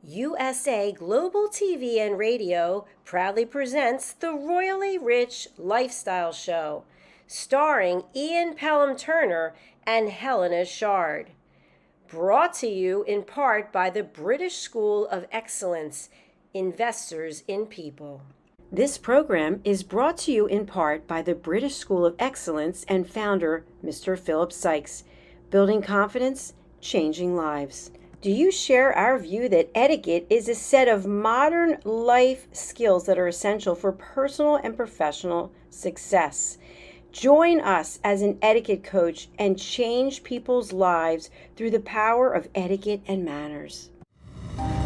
USA Global TV and Radio proudly presents the Royally Rich Lifestyle Show, starring Ian Pelham Turner and Helena CHARD. Brought to you in part by the British School of Excellence, Investors in People. This program is brought to you in part by the British School of Excellence and founder, Mr. Philip Sykes, building confidence, changing lives. Do you share our view that etiquette is a set of modern life skills that are essential for personal and professional success? Join us as an etiquette coach and change people's lives through the power of etiquette and manners.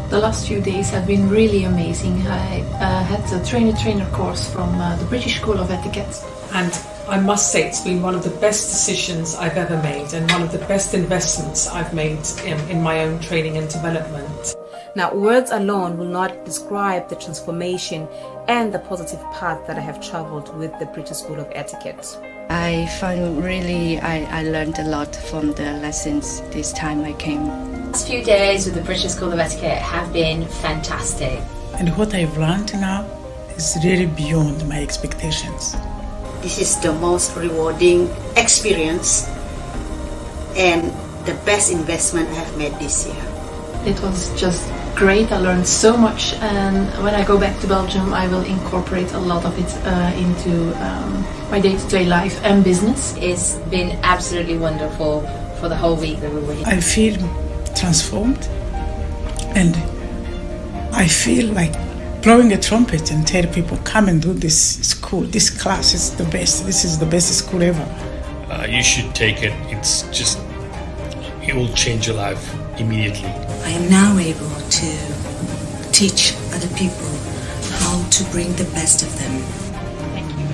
The last few days have been really amazing. I had the trainer course from the British School of Etiquette. And I must say it's been one of the best decisions I've ever made and one of the best investments I've made in my own training and development. Now, words alone will not describe the transformation and the positive path that I have traveled with the British School of Etiquette. I find I learned a lot from the lessons this time I came. The last few days with the British School of Etiquette have been fantastic. And what I've learned now is really beyond my expectations. This is the most rewarding experience and the best investment I have made this year. It was just great. I learned so much, and when I go back to Belgium I will incorporate a lot of it into my day-to-day life and business. It's been absolutely wonderful for the whole week that we were here. I feel transformed, and I feel like blowing a trumpet and tell people, come and do this school. This class is the best. This is the best school ever. You should take it. It will change your life immediately. I am now able to teach other people how to bring the best of them. Thank you.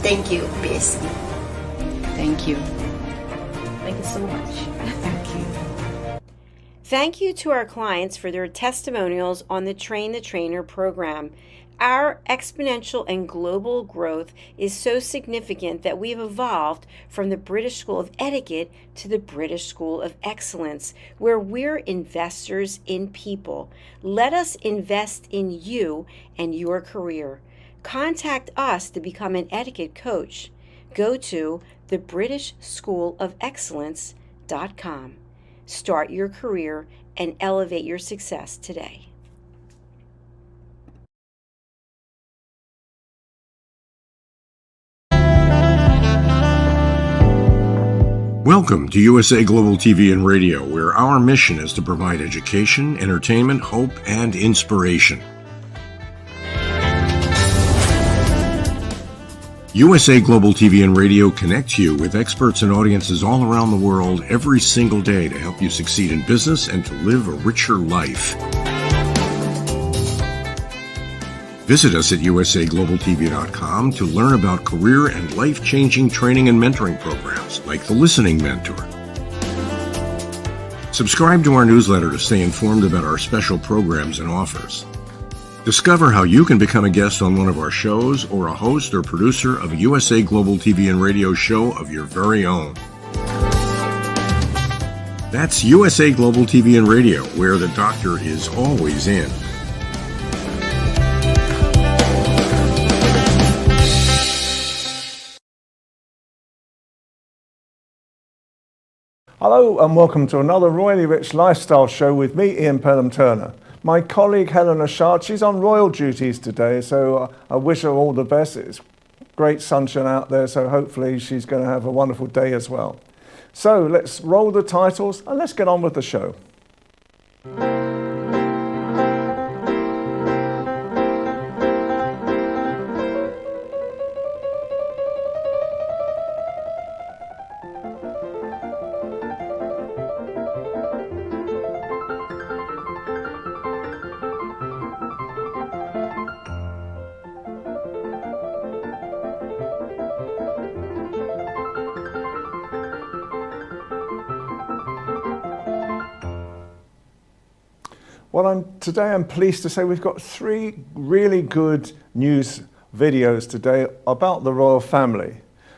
Thank you, BSE. Thank you. Thank you so much. Thank you. Thank you to our clients for their testimonials on the Train the Trainer program. Our exponential and global growth is so significant that we've evolved from the British School of Etiquette to the British School of Excellence, where we're investors in people. Let us invest in you and your career. Contact us to become an etiquette coach. Go to thebritishschoolofexcellence.com. Start your career and elevate your success today. Welcome to USA Global TV and Radio, where our mission is to provide education, entertainment, hope, and inspiration. USA Global TV and Radio connects you with experts and audiences all around the world every single day to help you succeed in business and to live a richer life. Visit us at usaglobaltv.com to learn about career and life-changing training and mentoring programs like the Listening Mentor. Subscribe to our newsletter to stay informed about our special programs and offers. Discover how you can become a guest on one of our shows or a host or producer of a USA Global TV and Radio show of your very own. That's USA Global TV and Radio, where the doctor is always in. Hello and welcome to another Royally Rich Lifestyle Show with me, Ian Pelham Turner. My colleague Helena CHARD, she's on royal duties today, so I wish her all the best. It's great sunshine out there, so hopefully she's going to have a wonderful day as well. So let's roll the titles and let's get on with the show. Well, today I'm pleased to say we've got 3 really good news videos today about the royal family.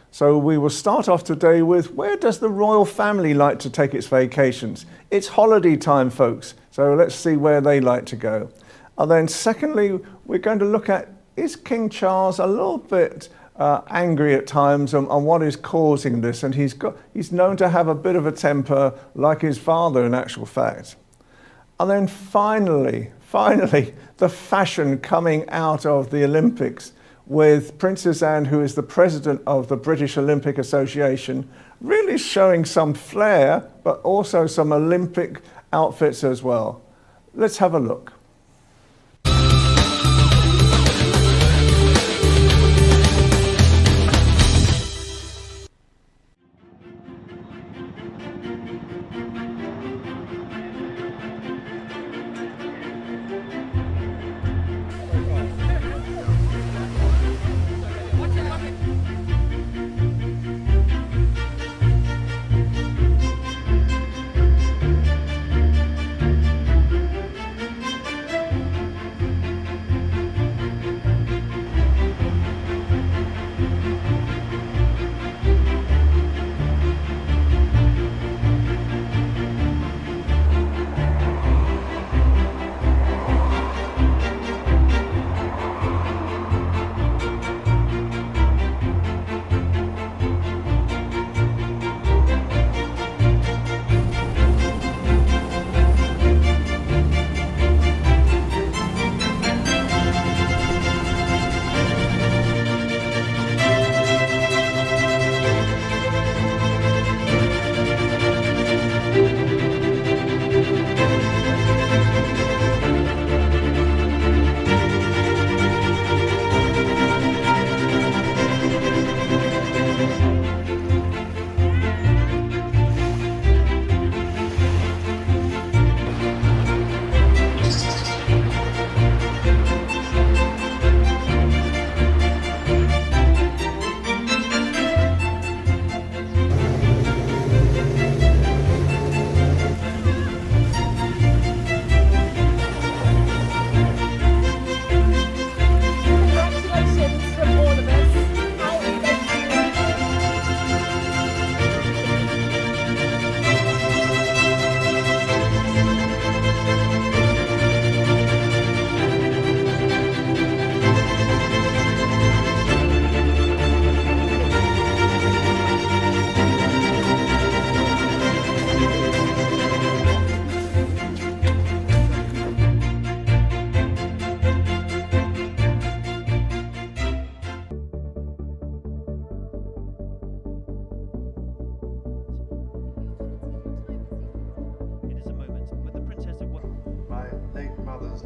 So we will start off today with, where does the royal family like to take its vacations? It's holiday time, folks. So let's see where they like to go. And then secondly, we're going to look at, is King Charles a little bit angry at times on what is causing this? And he's known to have a bit of a temper like his father in actual fact. And then finally, the fashion coming out of the Olympics with Princess Anne, who is the president of the British Olympic Association, really showing some flair, but also some Olympic outfits as well. Let's have a look.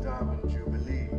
Diamond Jubilee.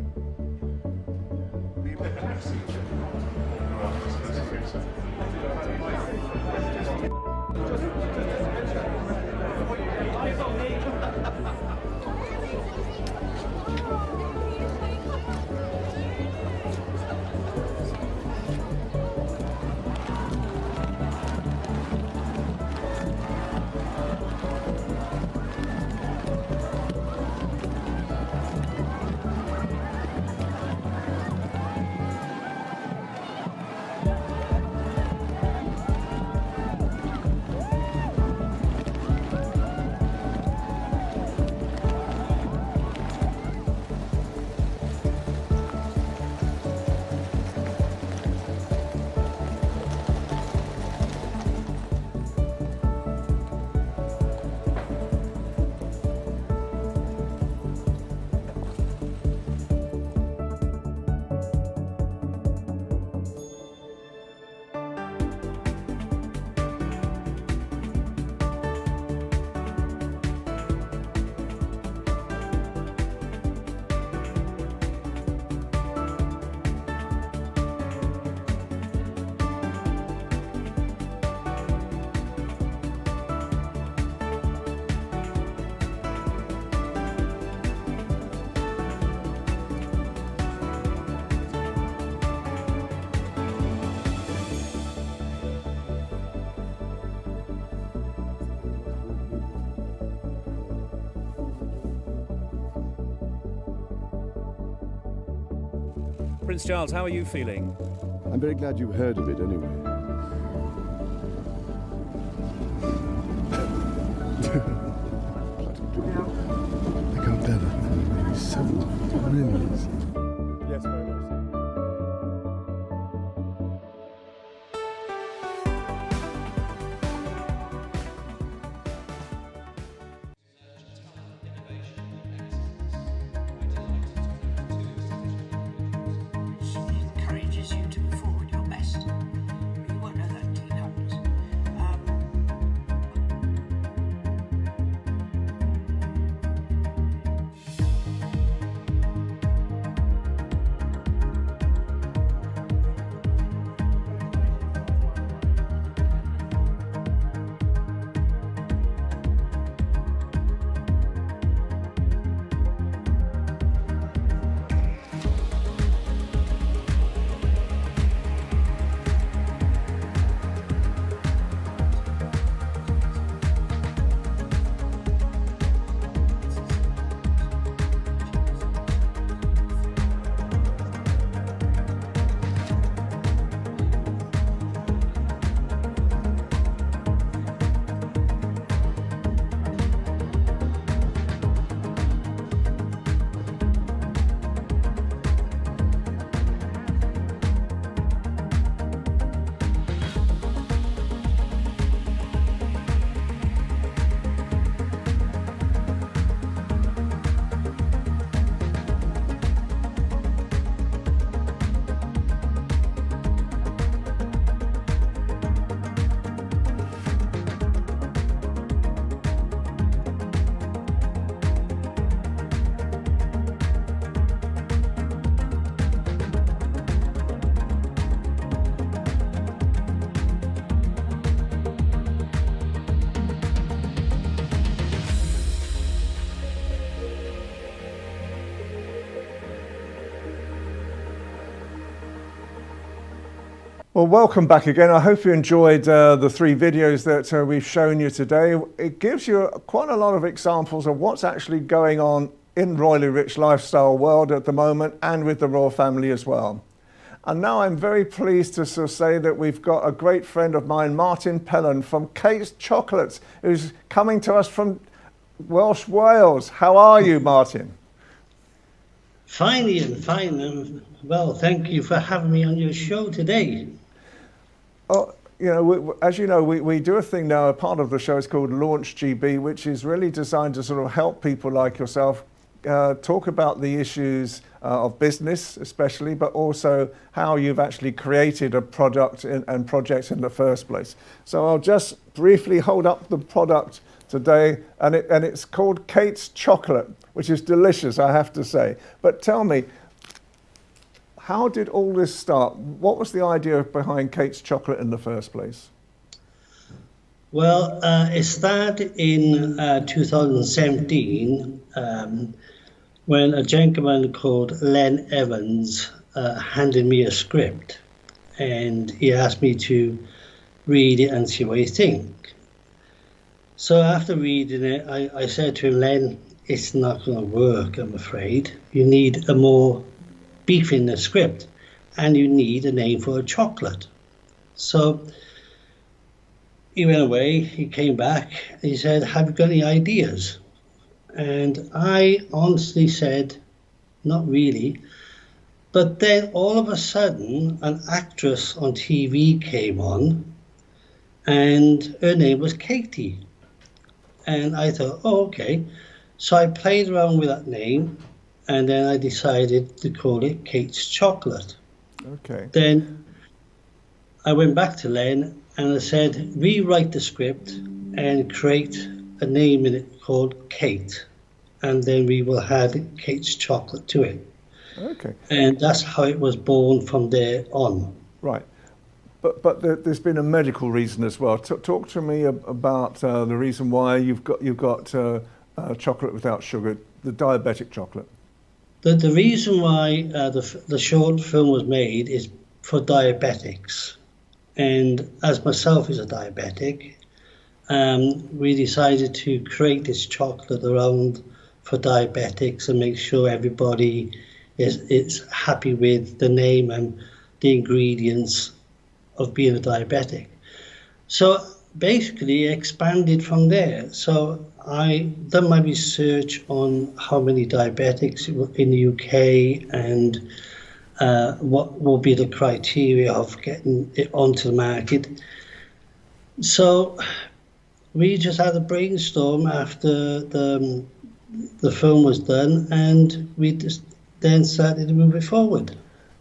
Prince Charles, how are you feeling? I'm very glad you've heard of it anyway. I can't Well, welcome back again. I hope you enjoyed the 3 videos that we've shown you today. It gives you quite a lot of examples of what's actually going on in royally rich lifestyle world at the moment, and with the royal family as well. And now I'm very pleased to say that we've got a great friend of mine, Martin Pelen from Kate's Chocolates, who's coming to us from Welsh Wales. How are you, Martin? Fine, Ian, fine. Well, thank you for having me on your show today. Oh, you know, as you know, we do a thing now, a part of the show is called Launch GB, which is really designed to sort of help people like yourself talk about the issues of business especially, but also how you've actually created a product and project in the first place. So I'll just briefly hold up the product today, and it's called Kate's Chocolate, which is delicious, I have to say. But tell me, how did all this start? What was the idea behind Kate's Chocolate in the first place? Well, it started in 2017 when a gentleman called Len Evans handed me a script, and he asked me to read it and see what you think. So after reading it, I said to him, Len, it's not going to work, I'm afraid. You need a more beef in the script, and you need a name for a chocolate. So he went away, he came back, and he said, have you got any ideas? And I honestly said, not really. But then all of a sudden, an actress on TV came on, and her name was Katie. And I thought, oh, okay. So I played around with that name, and then I decided to call it Kate's Chocolate. Okay. Then I went back to Len and I said, rewrite the script and create a name in it called Kate, and then we will add Kate's Chocolate to it. Okay. And that's how it was born from there on. Right. But there's been a medical reason as well. Talk to me about the reason why you've got chocolate without sugar, the diabetic chocolate. The reason why the short film was made is for diabetics. And as myself is a diabetic, we decided to create this chocolate around for diabetics and make sure everybody is happy with the name and the ingredients of being a diabetic. So basically expanded from there. So I done my research on how many diabetics in the UK and what will be the criteria of getting it onto the market. So we just had a brainstorm after the film was done, and we just then started to move it forward.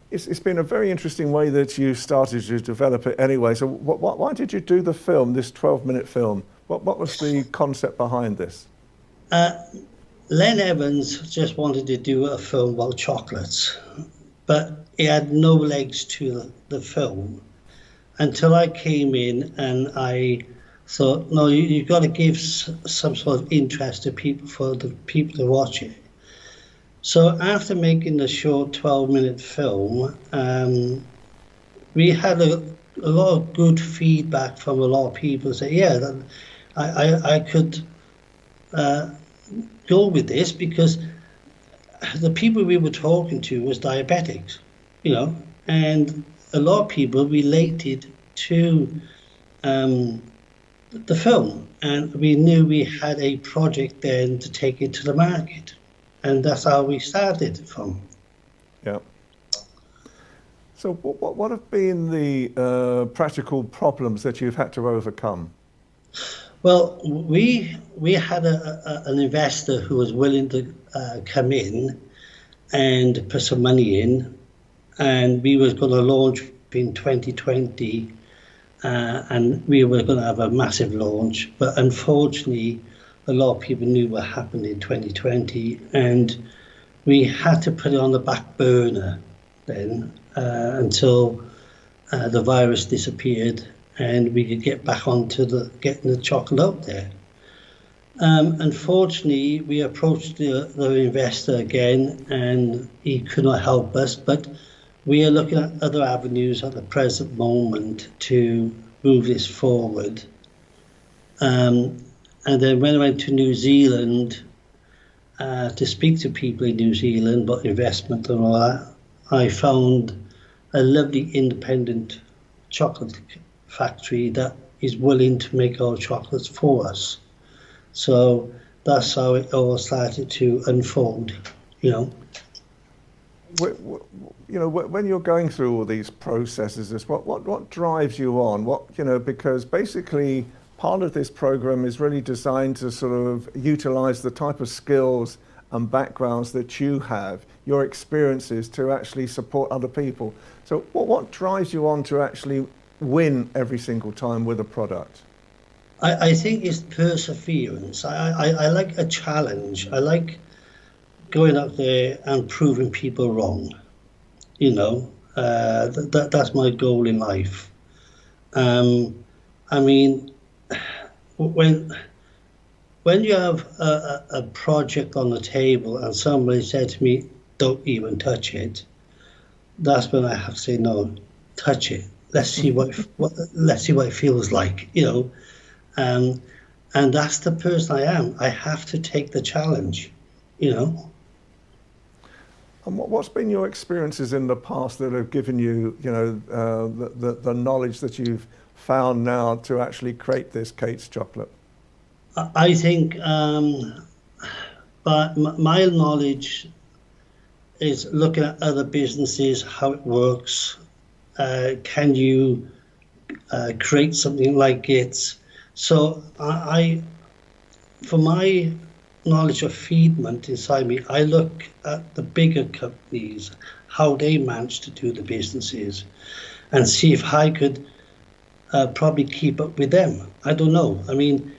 It's been a very interesting way that you started to develop it anyway. So why did you do the film, this 12-minute film? What was the concept behind this? Len Evans just wanted to do a film about chocolates, but it had no legs to the film until I came in and I thought, no, you've got to give some sort of interest to people, for the people to watch it. So after making the short 12-minute film, we had a lot of good feedback from a lot of people say, yeah, I could go with this, because the people we were talking to was diabetics, you know, and a lot of people related to the film, and we knew we had a project then to take it to the market. And that's how we started from. Yeah. So what have been the practical problems that you've had to overcome? Well, we had an investor who was willing to come in and put some money in, and we were going to launch in 2020, and we were going to have a massive launch. But unfortunately, a lot of people knew what happened in 2020, and we had to put it on the back burner then until the virus disappeared and we could get back onto getting the chocolate out there. Unfortunately, we approached the investor again, and he could not help us, but we are looking at other avenues at the present moment to move this forward. And then when I went to New Zealand to speak to people in New Zealand about investment and all that, I found a lovely independent chocolate factory that is willing to make our chocolates for us. So that's how it all started to unfold, you know. You know, when you're going through all these processes, what drives you on? Because basically part of this program is really designed to sort of utilize the type of skills and backgrounds that you have, your experiences, to actually support other people. So what drives you on to actually win every single time with a product? I think it's perseverance. I like a challenge. I like going out there and proving people wrong. You know, that's my goal in life. I mean, when you have a project on the table and somebody said to me, "Don't even touch it," that's when I have to say, "No, touch it. Let's see let's see what it feels like." You know, and that's the person I am. I have to take the challenge. You know. And what's been your experiences in the past that have given you, you know, the knowledge that you've found now to actually create this Kate's chocolate? I think but my knowledge is looking at other businesses, how it works. Can you create something like it? So for my knowledge of feedment inside me, I look at the bigger companies, how they manage to do the businesses, and see if I could probably keep up with them. I don't know. I mean,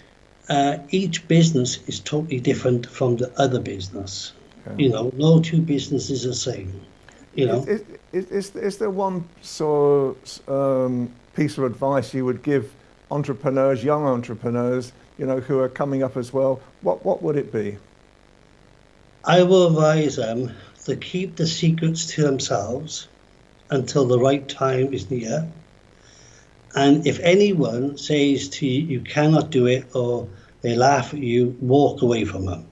each business is totally different from the other business. Yeah. You know, no two businesses are the same. You know, is there one sort of piece of advice you would give entrepreneurs, young entrepreneurs, you know, who are coming up as well? What would it be? I will advise them to keep the secrets to themselves until the right time is near. And if anyone says to you, you cannot do it, or they laugh at you, walk away from them.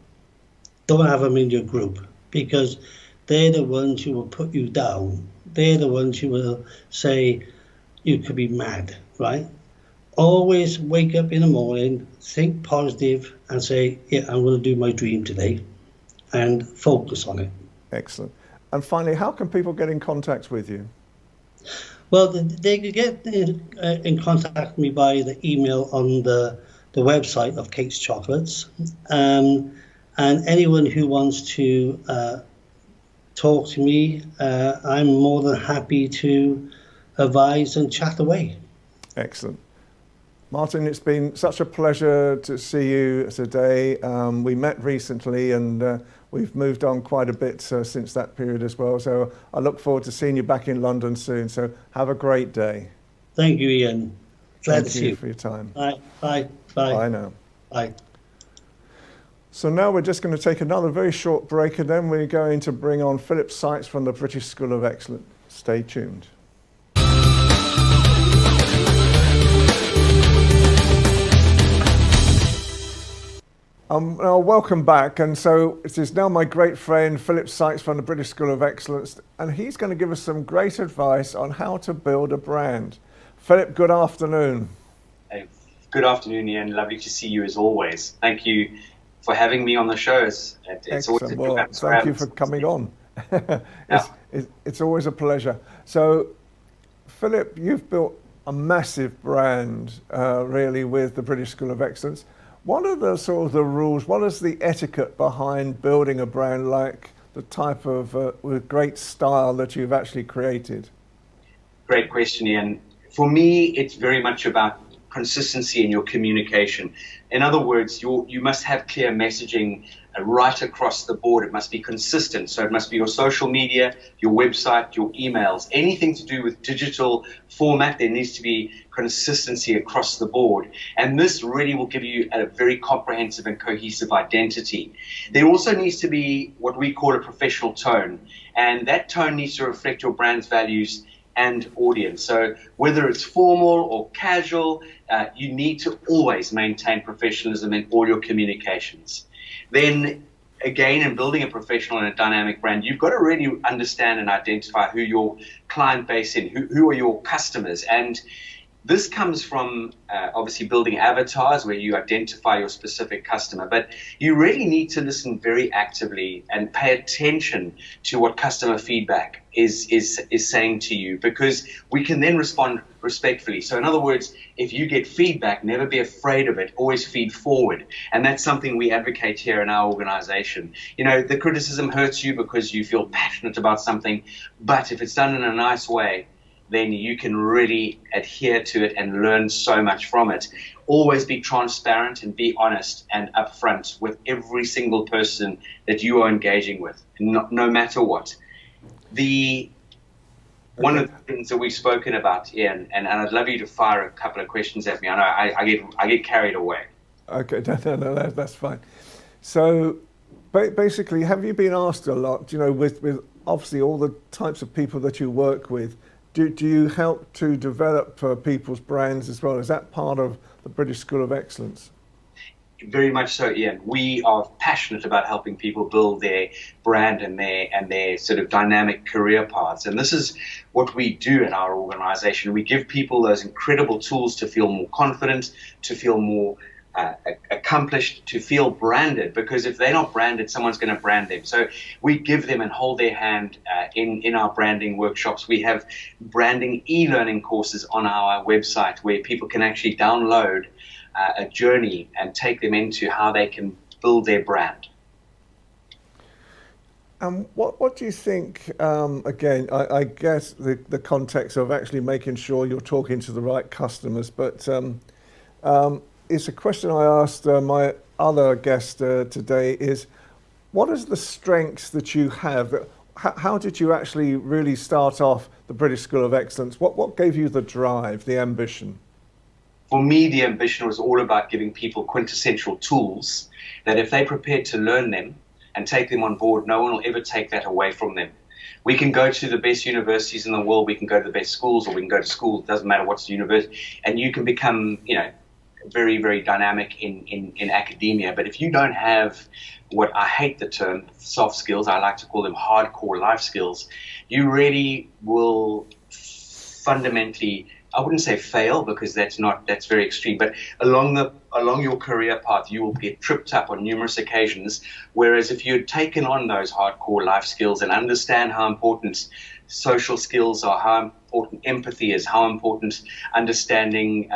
Don't have them in your group, because they're the ones who will put you down. They're the ones who will say you could be mad, right? Always wake up in the morning, think positive, and say, yeah, I'm going to do my dream today, and focus on it. Excellent. And finally, how can people get in contact with you? Well, they could get in contact with me by the email on the website of Kate's Chocolates. And anyone who wants to talk to me, I'm more than happy to advise and chat away. Excellent. Martin, it's been such a pleasure to see you today. We met recently and we've moved on quite a bit since that period as well. So I look forward to seeing you back in London soon. So have a great day. Thank you, Ian. Glad to see you. Thank you for your time. Bye. Bye. Bye. Bye now. Bye. So now we're just going to take another very short break, and then we're going to bring on Philip Sykes from the British School of Excellence. Stay tuned. Welcome back, and so it is now my great friend Philip Sykes from the British School of Excellence, and he's going to give us some great advice on how to build a brand. Philip, good afternoon. Hey, good afternoon, Ian. Lovely to see you as always. Thank you for having me on the show. It's always a well, thank you for coming on. It's always a pleasure. So, Philip, you've built a massive brand, really, with the British School of Excellence. What are the sort of the rules? What is the etiquette behind building a brand like the type of with great style that you've actually created? Great question, Ian. For me, it's very much about consistency in your communication. In other words, you must have clear messaging right across the board. It must be consistent. So it must be your social media, your website, your emails, anything to do with digital format. There needs to be consistency across the board. And this really will give you a very comprehensive and cohesive identity. There also needs to be what we call a professional tone. And that tone needs to reflect your brand's values and audience. So whether it's formal or casual, you need to always maintain professionalism in all your communications. Then again, in building a professional and a dynamic brand, you've got to really understand and identify who your client base is, who are your customers. And this comes from obviously building avatars where you identify your specific customer, but you really need to listen very actively and pay attention to what customer feedback is saying to you, because we can then respond respectfully. So in other words, if you get feedback, never be afraid of it, always feed forward. And that's something we advocate here in our organization. You know, the criticism hurts you because you feel passionate about something, but if it's done in a nice way, then you can really adhere to it and learn so much from it. Always be transparent and be honest and upfront with every single person that you are engaging with, no matter what. One of the things that we've spoken about, Ian, and I'd love you to fire a couple of questions at me. I know I get carried away. Okay, no, that's fine. So basically, have you been asked a lot, you know, with obviously all the types of people that you work with, do you help to develop people's brands as well? Is that part of the British School of Excellence? Very much so, Ian. We are passionate about helping people build their brand and their sort of dynamic career paths. And this is what we do in our organization. We give people those incredible tools to feel more confident, to feel more accomplished, to feel branded, because if they're not branded, someone's going to brand them. So we give them and hold their hand in our branding workshops. We have branding e-learning courses on our website where people can actually download a journey and take them into how they can build their brand. What do you think, again, I guess the context of actually making sure you're talking to the right customers, but it's a question I asked my other guest today is, what is the strengths that you have? How did you actually really start off the British School of Excellence? What gave you the drive, the ambition? For me, the ambition was all about giving people quintessential tools that if they're prepared to learn them and take them on board, no one will ever take that away from them. We can go to the best universities in the world, we can go to the best schools, or we can go to school, it doesn't matter what's the university, and you can become, you know, very, very dynamic in academia. But if you don't have what, I hate the term soft skills, I like to call them hardcore life skills, you really will fundamentally, I wouldn't say fail, because that's very extreme, but along your career path, you will get tripped up on numerous occasions. Whereas if you had taken on those hardcore life skills and understand how important social skills are, how important empathy is, how important understanding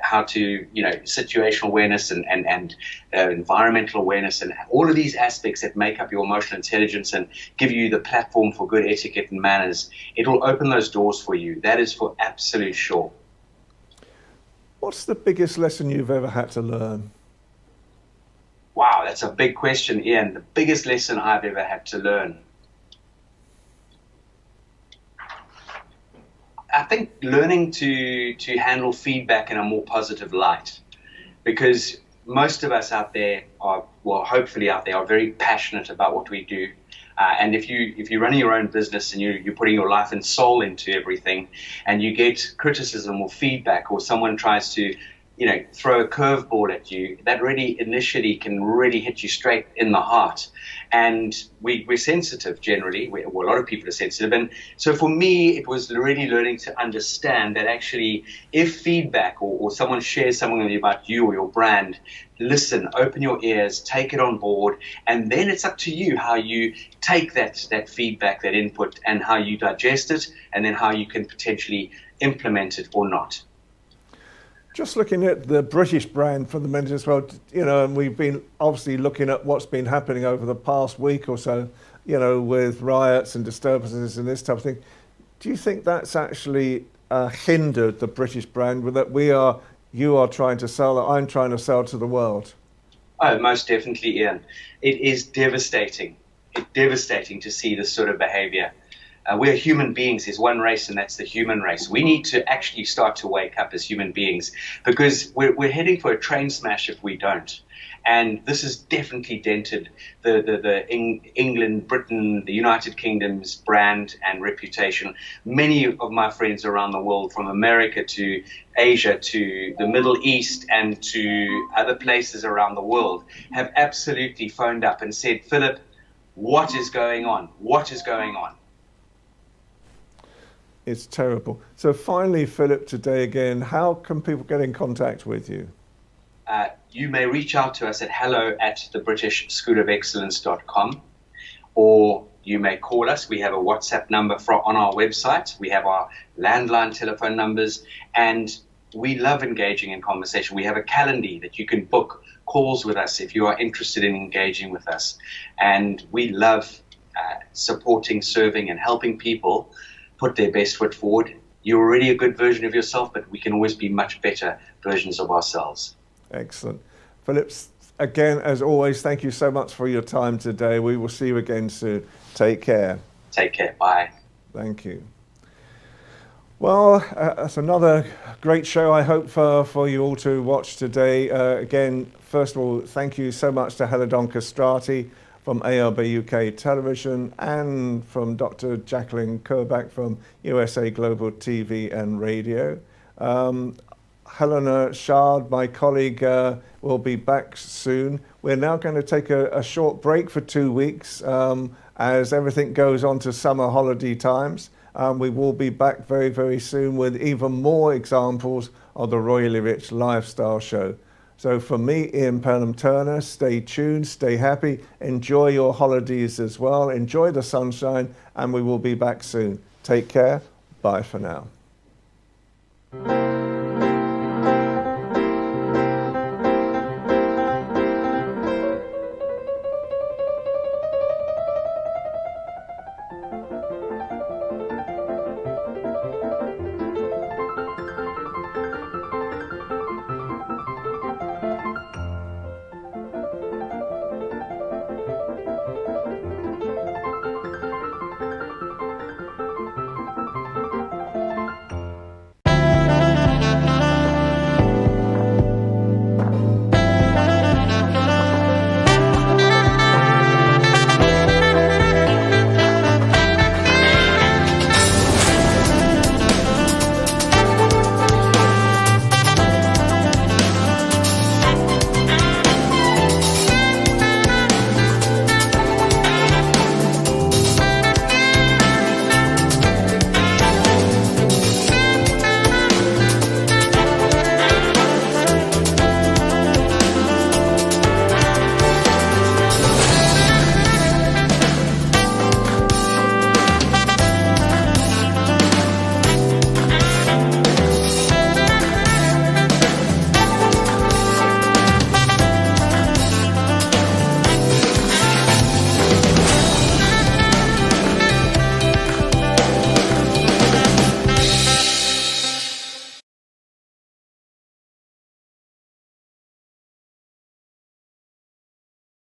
how to, you know, situational awareness and environmental awareness and all of these aspects that make up your emotional intelligence and give you the platform for good etiquette and manners, it will open those doors for you. That is for absolute sure. What's the biggest lesson you've ever had to learn? Wow, that's a big question, Ian. The biggest lesson I've ever had to learn. I think learning to handle feedback in a more positive light, because most of us out there are, well, hopefully out there, are very passionate about what we do. And if you're running your own business and you're putting your life and soul into everything, and you get criticism or feedback, or someone tries to, you know, throw a curveball at you, that really initially can really hit you straight in the heart. And we're sensitive generally. A lot of people are sensitive. And so for me, it was really learning to understand that actually if feedback or someone shares something about you or your brand, listen, open your ears, take it on board, and then it's up to you how you take that feedback, that input, and how you digest it, and then how you can potentially implement it or not. Just looking at the British brand for the minute as well, you know, and we've been obviously looking at what's been happening over the past week or so, you know, with riots and disturbances and this type of thing. Do you think that's actually hindered the British brand, that we are you are trying to sell, that I'm trying to sell to the world. Oh, most definitely, Ian. It is devastating. It's devastating to see this sort of behavior. We're human beings. There's one race, and that's the human race. We need to actually start to wake up as human beings, because we're heading for a train smash if we don't. And this has definitely dented the England, Britain, the United Kingdom's brand and reputation. Many of my friends around the world, from America to Asia to the Middle East and to other places around the world, have absolutely phoned up and said, Philip, what is going on? What is going on? It's terrible. So finally, Philip, today again, how can people get in contact with you? You may reach out to us at hello@thebritishschoolofexcellence.com, or you may call us. We have a WhatsApp number on our website. We have our landline telephone numbers, and we love engaging in conversation. We have a calendar that you can book calls with us if you are interested in engaging with us. And we love supporting, serving, and helping people put their best foot forward. You're already a good version of yourself, but we can always be much better versions of ourselves. Excellent. Philip, again, as always, thank you so much for your time today. We will see you again soon. Take care. Take care. Bye. Thank you. Well, that's another great show, I hope, for you all to watch today. Again, first of all, thank you so much to HELENA Castrati from ARB UK Television, and from Dr. Jacalyn Kerbeck from USA Global TV and Radio. HELENA CHARD, my colleague, will be back soon. We're now going to take a short break for 2 weeks as everything goes on to summer holiday times. We will be back very, very soon with even more examples of the Royally Rich Lifestyle Show. So for me, Ian Pelham Turner, stay tuned, stay happy, enjoy your holidays as well, enjoy the sunshine, and we will be back soon. Take care. Bye for now.